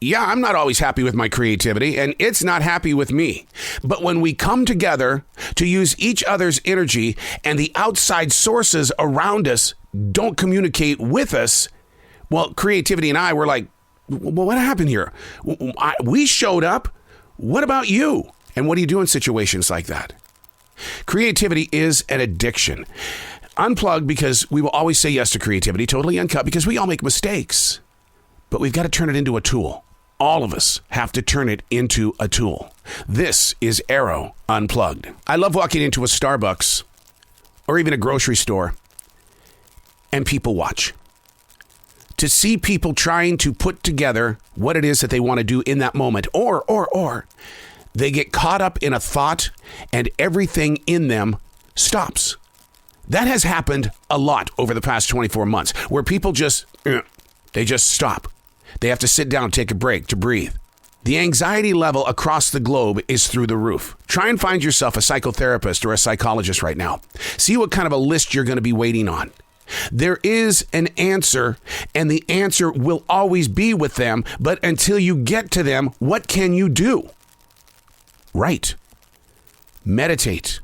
Yeah, I'm not always happy with my creativity, and it's not happy with me. But when we come together to use each other's energy and the outside sources around us don't communicate with us, well, creativity and I were like, well, what happened here? We showed up. What about you? And what do you do in situations like that? Creativity is an addiction. Unplugged, because we will always say yes to creativity. Totally Uncut, because we all make mistakes. But we've got to turn it into a tool. All of us have to turn it into a tool. This is Arroe Unplugged. I love walking into a Starbucks or even a grocery store and people watch. To see people trying to put together what it is that they want to do in that moment, or they get caught up in a thought and everything in them stops. That has happened a lot over the past 24 months where people just stop. They have to sit down, take a break to breathe. The anxiety level across the globe is through the roof. Try and find yourself a psychotherapist or a psychologist right now. See what kind of a list you're going to be waiting on. There is an answer, and the answer will always be with them. But until you get to them, what can you do? Write. Meditate.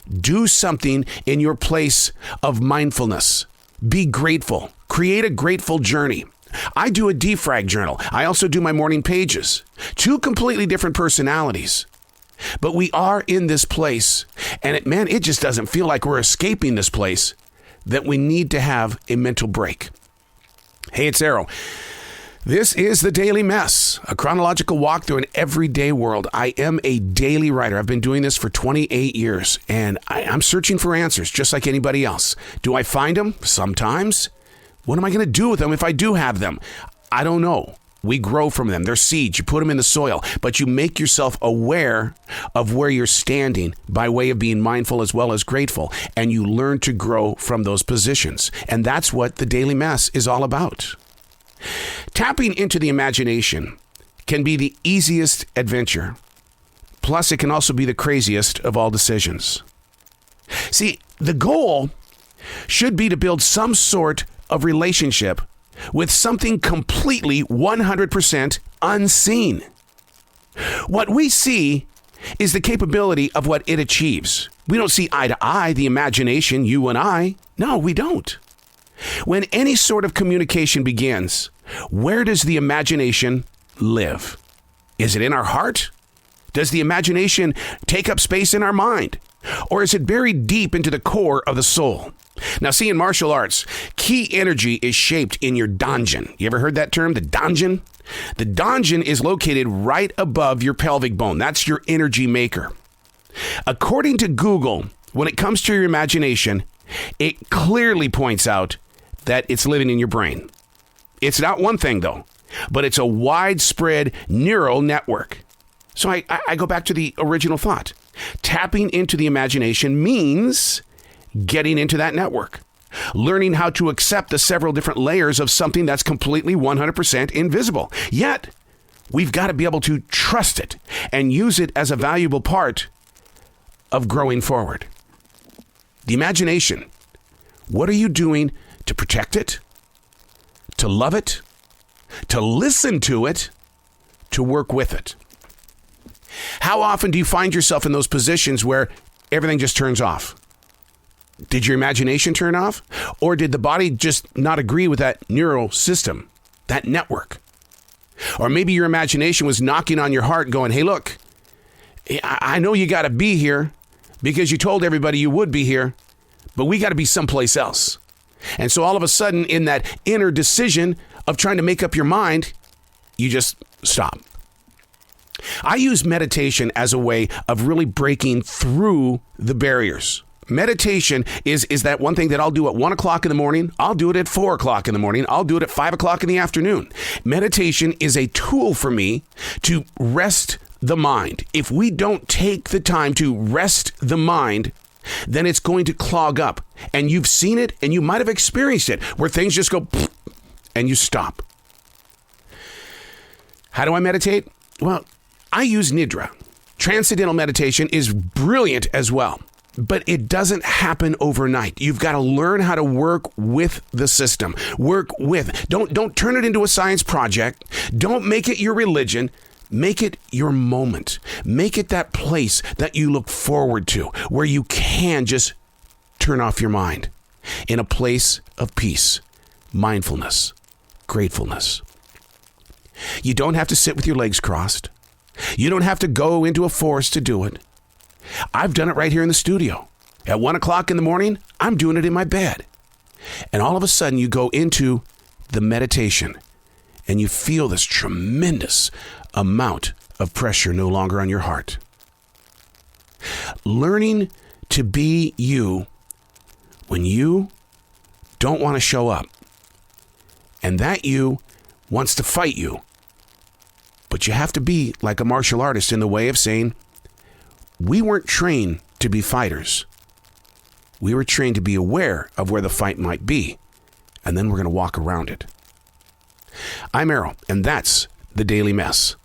Do something in your place of mindfulness. Be grateful. Create a grateful journey. I do a defrag journal. I also do my morning pages. 2 completely different personalities. But we are in this place, and it just doesn't feel like we're escaping this place, that we need to have a mental break. Hey, it's Arroe. This is The Daily Mess, a chronological walk through an everyday world. I am a daily writer. I've been doing this for 28 years, and I'm searching for answers just like anybody else. Do I find them? Sometimes. What am I going to do with them if I do have them? I don't know. We grow from them. They're seeds. You put them in the soil, but you make yourself aware of where you're standing by way of being mindful as well as grateful, and you learn to grow from those positions. And that's what The Daily Mess is all about. Tapping into the imagination can be the easiest adventure. Plus, it can also be the craziest of all decisions. See, the goal should be to build some sort of relationship with something completely 100% unseen. What we see is the capability of what it achieves. We don't see eye to eye, the imagination, you and I. No, we don't. When any sort of communication begins, where does the imagination live? Is it in our heart? Does the imagination take up space in our mind? Or is it buried deep into the core of the soul? Now, see, in martial arts, key energy is shaped in your danjin. You ever heard that term, the danjin? The danjin is located right above your pelvic bone. That's your energy maker. According to Google, when it comes to your imagination, it clearly points out that it's living in your brain. It's not one thing, though, but it's a widespread neural network. So I go back to the original thought. Tapping into the imagination means getting into that network, learning how to accept the several different layers of something that's completely 100% invisible. Yet, we've got to be able to trust it and use it as a valuable part of growing forward. The imagination. What are you doing to protect it, to love it, to listen to it, to work with it? How often do you find yourself in those positions where everything just turns off? Did your imagination turn off? Or did the body just not agree with that neural system, that network? Or maybe your imagination was knocking on your heart going, hey, look, I know you got to be here because you told everybody you would be here, but we got to be someplace else. And so all of a sudden, in that inner decision of trying to make up your mind, you just stop. I use meditation as a way of really breaking through the barriers. Meditation is that one thing that I'll do at 1 o'clock in the morning. I'll do it at 4 o'clock in the morning. I'll do it at 5 o'clock in the afternoon. Meditation is a tool for me to rest the mind. If we don't take the time to rest the mind, then it's going to clog up. And you've seen it, and you might have experienced it, where things just go and you stop. How do I meditate? Well, I use Nidra. Transcendental meditation is brilliant as well. but it doesn't happen overnight. You've got to learn how to work with the system. Don't turn it into a science project. Don't make it your religion. Make it your moment. Make it that place that you look forward to, where you can just turn off your mind in a place of peace, mindfulness, gratefulness. You don't have to sit with your legs crossed. You don't have to go into a forest to do it. I've done it right here in the studio. At 1 o'clock in the morning, I'm doing it in my bed. And all of a sudden you go into the meditation and you feel this tremendous amount of pressure no longer on your heart. Learning to be you when you don't want to show up, and that you wants to fight you. But you have to be like a martial artist in the way of saying, we weren't trained to be fighters. We were trained to be aware of where the fight might be, and then we're going to walk around it. I'm Arroe, and that's The Daily Mess.